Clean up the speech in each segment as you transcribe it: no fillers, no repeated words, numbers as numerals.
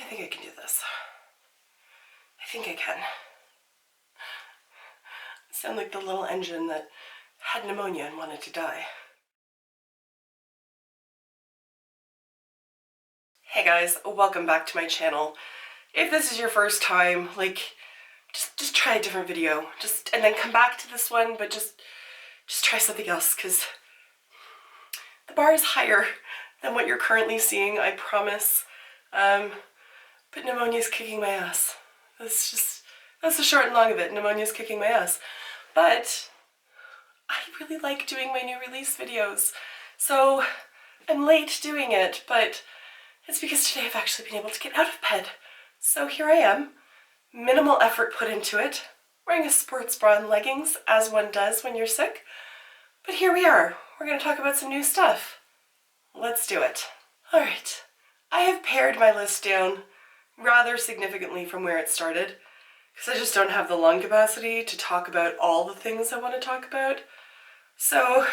I think I can do this. I think I can. I sound like the little engine that had pneumonia and wanted to die. Hey guys, welcome back to my channel. If this is your first time, like, just try a different video. And then come back to this one, but just try something else, because the bar is higher than what you're currently seeing, I promise. But pneumonia's kicking my ass. That's the short and long of it. Pneumonia's kicking my ass. But I really like doing my new release videos. So I'm late doing it, but it's because today I've actually been able to get out of bed. So here I am, minimal effort put into it, wearing a sports bra and leggings, as one does when you're sick. But here we are. We're going to talk about some new stuff. Let's do it. All right. I have pared my list down rather significantly from where it started, because I just don't have the lung capacity to talk about all the things I want to talk about. So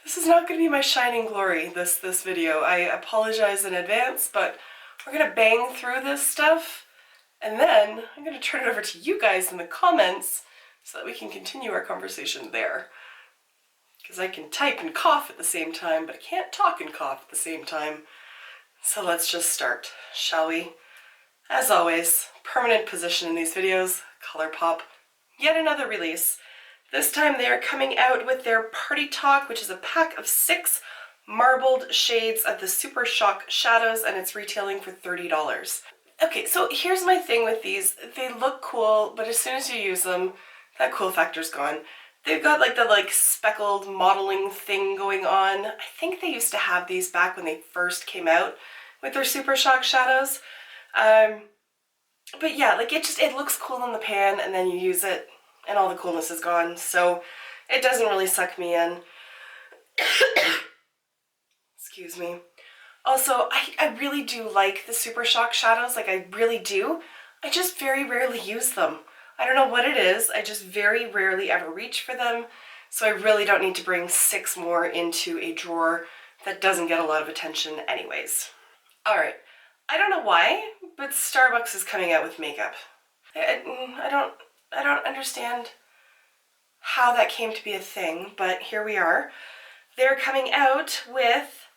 this is not going to be my shining glory, this video. I apologize in advance, but we're going to bang through this stuff, and then I'm going to turn it over to you guys in the comments so that we can continue our conversation there. Because I can type and cough at the same time, but I can't talk and cough at the same time. So let's just start, shall we? As always, permanent position in these videos, Colourpop. Yet another release. This time they are coming out with their Party Talk, which is a pack of 6 marbled shades of the Super Shock shadows, and it's retailing for $30. Okay, so here's my thing with these. They look cool, but as soon as you use them, that cool factor's gone. They've got like the speckled modeling thing going on. I think they used to have these back when they first came out with their Super Shock shadows. But yeah, like it looks cool in the pan, and then you use it and all the coolness is gone. So it doesn't really suck me in. Excuse me. Also, I really do like the Super Shock shadows, like I really do. I just very rarely use them. I don't know what it is, I just very rarely ever reach for them, so I really don't need to bring 6 more into a drawer that doesn't get a lot of attention anyways. Alright, I don't know why, but Starbucks is coming out with makeup. I don't understand how that came to be a thing, but here we are. They're coming out with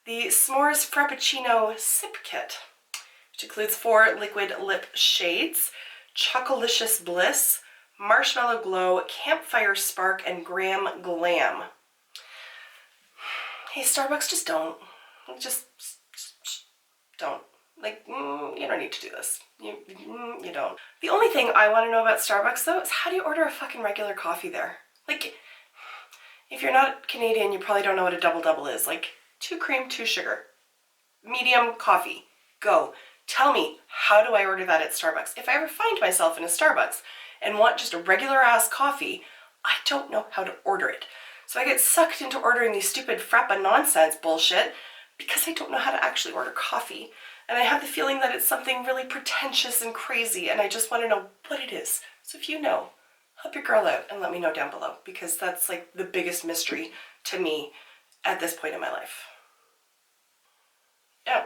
the Smores Frappuccino Sip Kit, which includes 4 liquid lip shades: Chocolicious Bliss, Marshmallow Glow, Campfire Spark, and Graham Glam. Hey, Starbucks, just don't. Just don't. Like, you don't need to do this. You don't. The only thing I want to know about Starbucks, though, is how do you order a fucking regular coffee there? Like, if you're not Canadian, you probably don't know what a double-double is. Like, 2 cream, 2 sugar. Medium coffee. Go. Tell me, how do I order that at Starbucks? If I ever find myself in a Starbucks and want just a regular-ass coffee, I don't know how to order it. So I get sucked into ordering these stupid frappa nonsense bullshit because I don't know how to actually order coffee. And I have the feeling that it's something really pretentious and crazy, and I just want to know what it is. So if you know, help your girl out and let me know down below, because that's like the biggest mystery to me at this point in my life. Oh.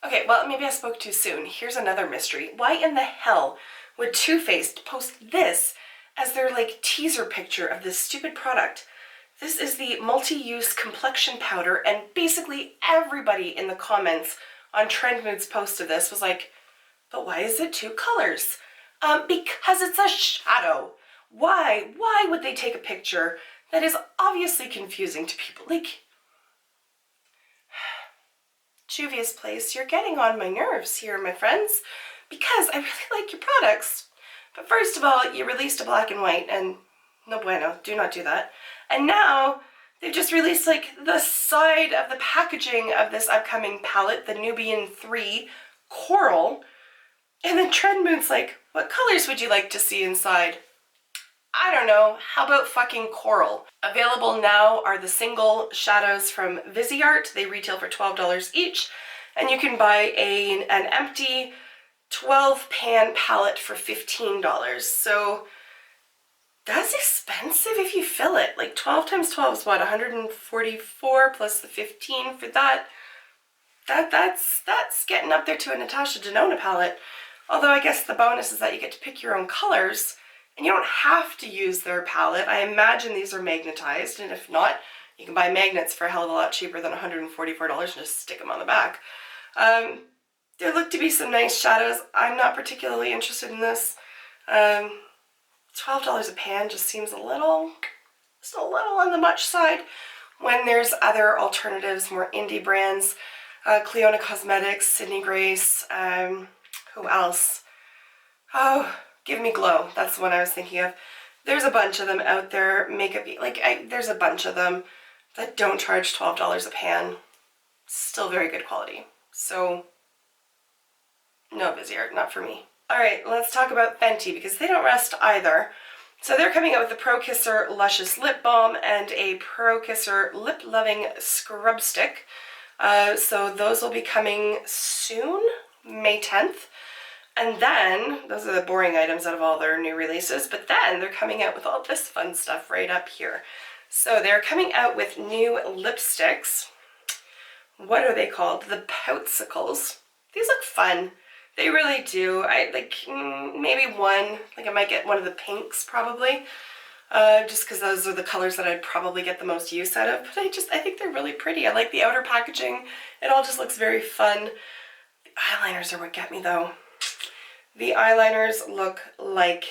Okay, well, maybe I spoke too soon. Here's another mystery. Why in the hell would Too Faced post this as their teaser picture of this stupid product? This is the multi-use complexion powder, and basically everybody in the comments on Trend Mood's post of this was like, but why is it 2 colors? Because it's a shadow. Why would they take a picture that is obviously confusing to people? Like, Juvia's place, you're getting on my nerves here, my friends, because I really like your products. But first of all, you released a black and white, and no bueno, do not do that. And now they've just released the side of the packaging of this upcoming palette, the Nubian 3 Coral. And then Trend Moon's like, what colors would you like to see inside? I don't know, how about fucking coral? Available now are the single shadows from Viseart. They retail for $12 each, and you can buy an empty 12-pan palette for $15. So that's expensive if you fill it. Like 12 times 12 is what, 144 plus the 15 for that? that's getting up there to a Natasha Denona palette. Although I guess the bonus is that you get to pick your own colors and you don't have to use their palette. I imagine these are magnetized, and if not, you can buy magnets for a hell of a lot cheaper than $144 and just stick them on the back. There look to be some nice shadows. I'm not particularly interested in this. $12 a pan just seems a little on the much side when there's other alternatives, more indie brands. Cleona Cosmetics, Sydney Grace, who else? Oh, Give Me Glow. That's the one I was thinking of. There's a bunch of them out there. Makeup, there's a bunch of them that don't charge $12 a pan. Still very good quality. So, no Viseart, not for me. Alright, let's talk about Fenty, because they don't rest either. So they're coming out with the Pro Kisser Luscious Lip Balm and a Pro Kisser Lip Loving Scrub Stick. So those will be coming soon, May 10th. And then, those are the boring items out of all their new releases, but then they're coming out with all this fun stuff right up here. So they're coming out with new lipsticks. What are they called? The Poutsicles. These look fun. They really do. I like maybe one. Like I might get one of the pinks probably, just because those are the colors that I'd probably get the most use out of. But I think they're really pretty. I like the outer packaging. It all just looks very fun. The eyeliners are what get me though. The eyeliners look like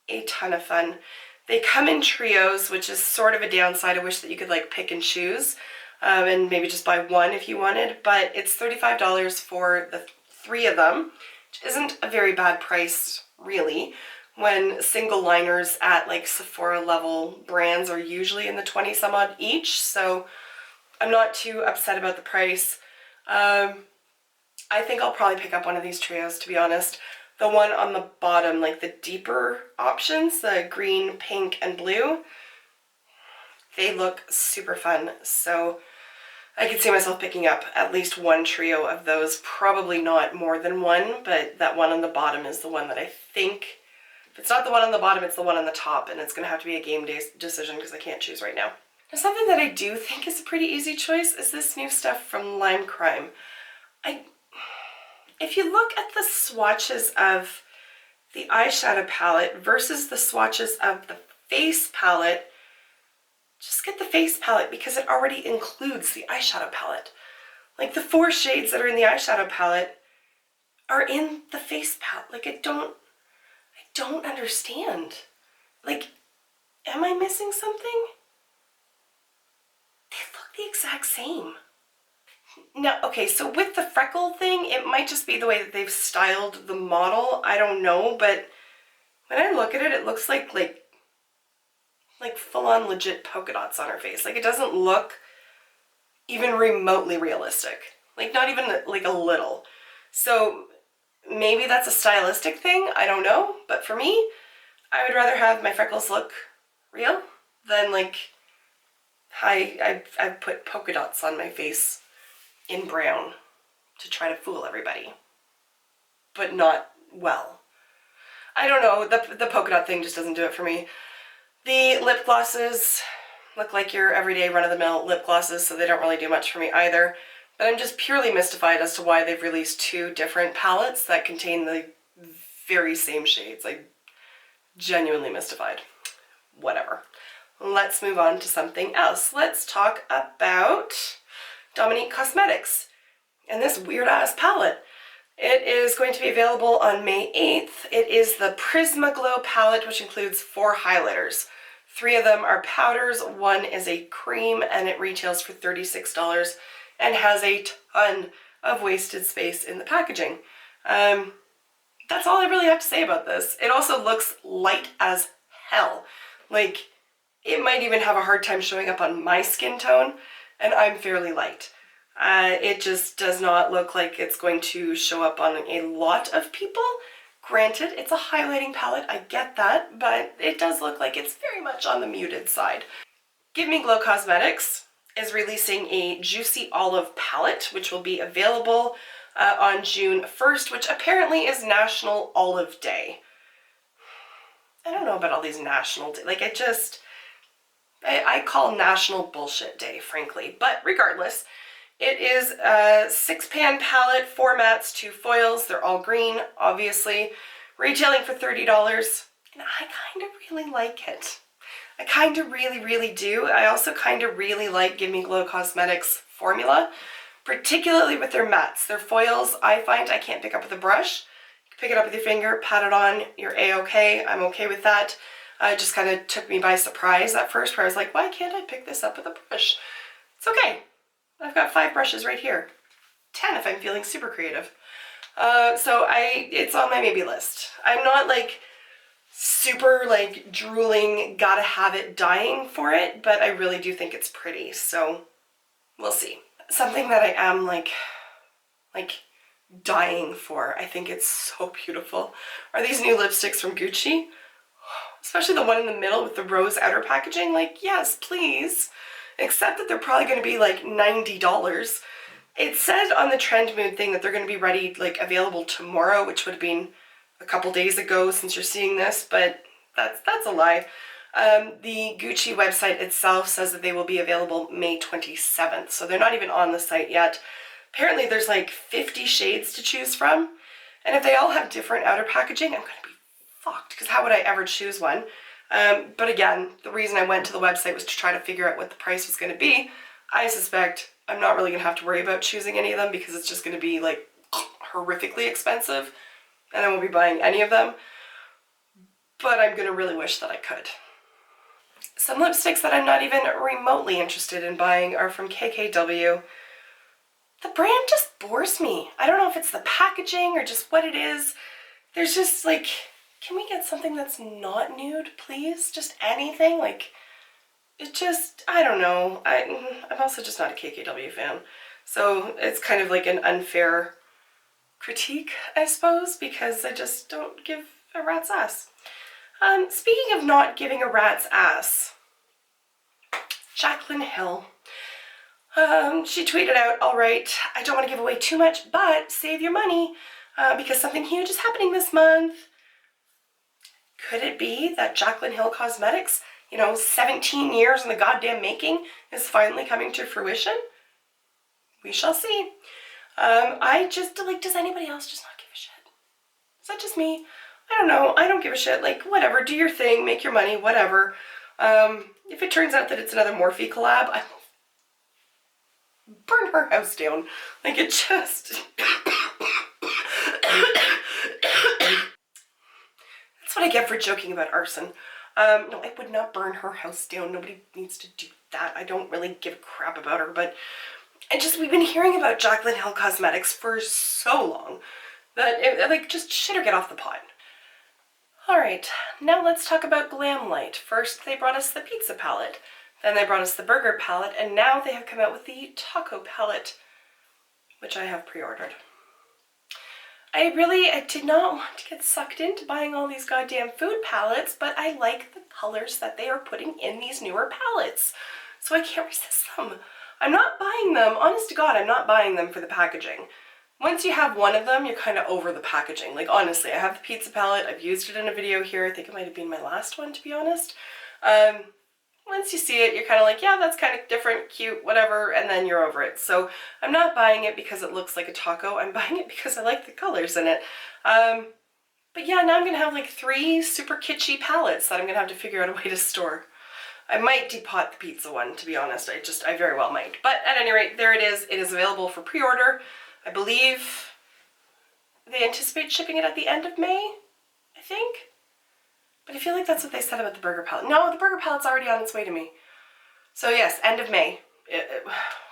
a ton of fun. They come in trios, which is sort of a downside. I wish that you could like pick and choose, and maybe just buy one if you wanted. But it's $35 for the 3 of them, which isn't a very bad price, really, when single liners at like Sephora level brands are usually in the 20 some odd each, so I'm not too upset about the price. I think I'll probably pick up one of these trios, to be honest. The one on the bottom, like the deeper options, the green, pink, and blue, they look super fun, so I could see myself picking up at least one trio of those, probably not more than one, but that one on the bottom is the one that I think, if it's not the one on the bottom, it's the one on the top, and it's going to have to be a game day decision because I can't choose right now. Now, something that I do think is a pretty easy choice is this new stuff from Lime Crime. If you look at the swatches of the eyeshadow palette versus the swatches of the face palette, just get the face palette because it already includes the eyeshadow palette. Like the 4 shades that are in the eyeshadow palette are in the face palette. Like I don't understand. Like, am I missing something? They look the exact same. Now, okay, so with the freckle thing, it might just be the way that they've styled the model. I don't know, but when I look at it, it looks like full-on legit polka dots on her face. Like, it doesn't look even remotely realistic. Like, not even like a little. So maybe that's a stylistic thing, I don't know. But for me, I would rather have my freckles look real than like I've put polka dots on my face in brown to try to fool everybody, but not well. I don't know, the polka dot thing just doesn't do it for me. The lip glosses look like your everyday run-of-the-mill lip glosses, so they don't really do much for me either. But I'm just purely mystified as to why they've released 2 different palettes that contain the very same shades. Like, genuinely mystified. Whatever. Let's move on to something else. Let's talk about Dominique Cosmetics and this weird-ass palette. It is going to be available on May 8th. It is the Prismaglow palette, which includes 4 highlighters. 3 of them are powders, 1 is a cream, and it retails for $36 and has a ton of wasted space in the packaging. That's all I really have to say about this. It also looks light as hell. Like, it might even have a hard time showing up on my skin tone, and I'm fairly light. It just does not look like it's going to show up on a lot of people. Granted, it's a highlighting palette, I get that, but it does look like it's very much on the muted side. Give Me Glow Cosmetics is releasing a Juicy Olive palette, which will be available on June 1st, which apparently is National Olive Day. I don't know about all these national days. Like, I call National Bullshit Day, frankly. But regardless, It is a 6-pan palette, 4 mattes, 2 foils. They're all green, obviously. Retailing for $30, and I kind of really like it. I kind of really do. I also kind of really like Give Me Glow Cosmetics formula, particularly with their mattes. Their foils, I find I can't pick up with a brush. You can pick it up with your finger, pat it on, you're A-okay. I'm okay with that. It just kind of took me by surprise at first, where I was like, why can't I pick this up with a brush? It's okay. I've got 5 brushes right here. 10 if I'm feeling super creative. So it's on my maybe list. I'm not like super like drooling, gotta have it, dying for it, but I really do think it's pretty, so we'll see. Something that I am like dying for, I think it's so beautiful, are these new lipsticks from Gucci. Especially the one in the middle with the rose outer packaging. Like, yes, please. Except that they're probably going to be like $90. It said on the Trend Mood thing that they're going to be ready, like available tomorrow, which would have been a couple days ago since you're seeing this, but that's a lie. The Gucci website itself says that they will be available May 27th, so they're not even on the site yet. Apparently there's like 50 shades to choose from, and if they all have different outer packaging, I'm going to be fucked, because how would I ever choose one? But again, the reason I went to the website was to try to figure out what the price was going to be. I suspect I'm not really going to have to worry about choosing any of them because it's just going to be like horrifically expensive and I won't be buying any of them. But I'm going to really wish that I could. Some lipsticks that I'm not even remotely interested in buying are from KKW. The brand just bores me. I don't know if it's the packaging or just what it is. There's just like, can we get something that's not nude, please? Just anything? Like, it just, I don't know. I'm also just not a KKW fan. So it's kind of like an unfair critique, I suppose, because I just don't give a rat's ass. Speaking of not giving a rat's ass, Jaclyn Hill. She tweeted out, all right, I don't want to give away too much, but save your money because something huge is happening this month. Could it be that Jaclyn Hill Cosmetics, 17 years in the goddamn making, is finally coming to fruition? We shall see. I just, like, does anybody else just not give a shit? Is that just me? I don't know. I don't give a shit. Like, whatever. Do your thing. Make your money. Whatever. If it turns out that it's another Morphe collab, I will burn her house down. Like, it just... That's what I get for joking about arson. No, I would not burn her house down. Nobody needs to do that. I don't really give a crap about her, but we've been hearing about Jaclyn Hill Cosmetics for so long that, like, just shit or get off the pot. Alright, now let's talk about Glamlite. First, they brought us the pizza palette. Then they brought us the burger palette, and now they have come out with the taco palette, which I have pre-ordered. I did not want to get sucked into buying all these goddamn food palettes, but I like the colors that they are putting in these newer palettes, so I can't resist them. I'm not buying them, honest to God, I'm not buying them for the packaging. Once you have one of them, you're kind of over the packaging. Like, honestly, I have the pizza palette, I've used it in a video here, I think it might have been my last one, to be honest. Once you see it, you're kind of like, yeah, that's kind of different, cute, whatever, and then you're over it. So I'm not buying it because it looks like a taco. I'm buying it because I like the colors in it. But yeah, now I'm going to have like 3 super kitschy palettes that I'm going to have to figure out a way to store. I might depot the pizza one, to be honest. I very well might. But at any rate, there it is. It is available for pre-order. I believe they anticipate shipping it at the end of May, I think. But I feel like that's what they said about the burger palette. No, the burger palette's already on its way to me. So yes, end of May.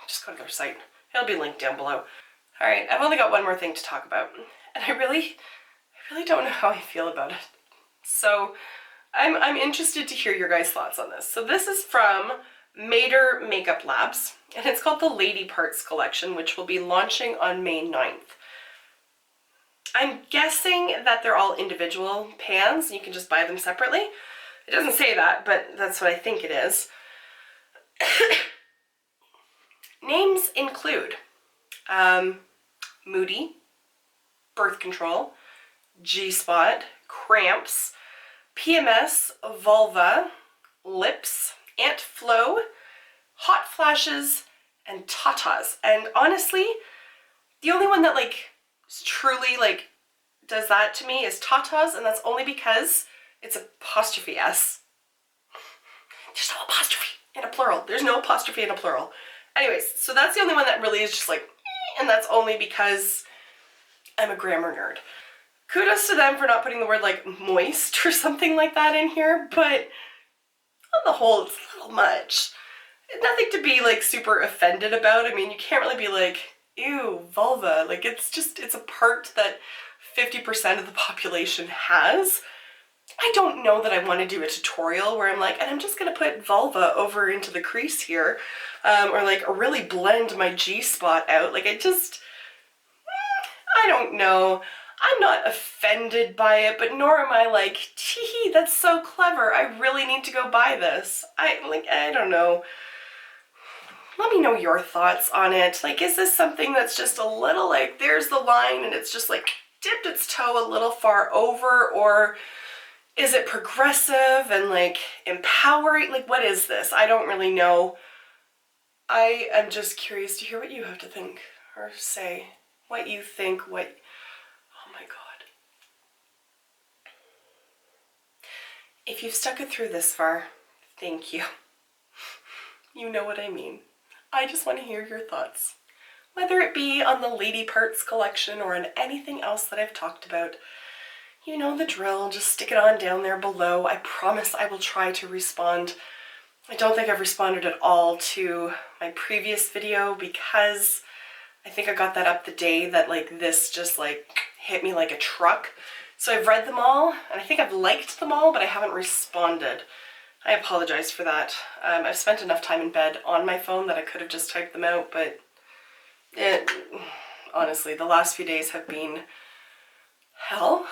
Just go to their site. It'll be linked down below. Alright, I've only got one more thing to talk about. And I really don't know how I feel about it. So I'm interested to hear your guys' thoughts on this. So this is from Mater Makeup Labs. And it's called the Lady Parts Collection, which will be launching on May 9th. I'm guessing that they're all individual pans. You can just buy them separately. It doesn't say that, but that's what I think it is. Names include Moody, Birth Control, G-Spot, Cramps, PMS, Vulva, Lips, Ant Flow, Hot Flashes, and Tatas. And honestly, the only one that like truly like does that to me is Tatas, and that's only because it's apostrophe S. There's no apostrophe in a plural. There's no apostrophe in a plural. Anyways, so that's the only one that really is just like, and that's only because I'm a grammar nerd. Kudos to them for not putting the word like moist or something like that in here, but on the whole, it's a little much. Nothing to be like super offended about. I mean, you can't really be like, ew, vulva. Like it's a part that 50% of the population has. I don't know that I want to do a tutorial where I'm like, and I'm just going to put vulva over into the crease here, or like really blend my G-spot out. Like I don't know. I'm not offended by it, but nor am I like, tee, that's so clever. I really need to go buy this. I don't know. Let me know your thoughts on it. Like, is this something that's just a little like, there's the line and it's just like dipped its toe a little far over, or is it progressive and like empowering? Like, what is this? I don't really know. I am just curious to hear what you have to think or say. What you think, oh my God. If you've stuck it through this far, thank you. You know what I mean. I just want to hear your thoughts. Whether it be on the Lady Parts collection or on anything else that I've talked about, you know the drill, just stick it on down there below. I promise I will try to respond. I don't think I've responded at all to my previous video because I think I got that up the day that like this just like hit me like a truck. So I've read them all and I think I've liked them all, but I haven't responded. I apologize for that. I've spent enough time in bed on my phone that I could have just typed them out, but honestly, the last few days have been hell,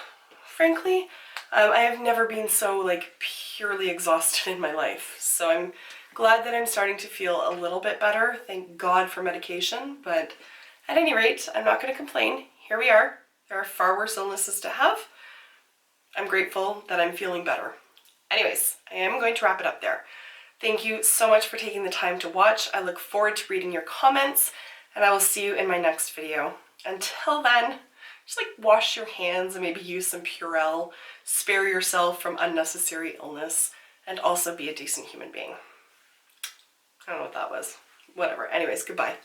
frankly. I have never been so like purely exhausted in my life. So I'm glad that I'm starting to feel a little bit better. Thank God for medication, but at any rate, I'm not going to complain. Here we are. There are far worse illnesses to have. I'm grateful that I'm feeling better. Anyways, I am going to wrap it up there. Thank you so much for taking the time to watch. I look forward to reading your comments, and I will see you in my next video. Until then, just like wash your hands and maybe use some Purell. Spare yourself from unnecessary illness, and also be a decent human being. I don't know what that was. Whatever. Anyways, goodbye.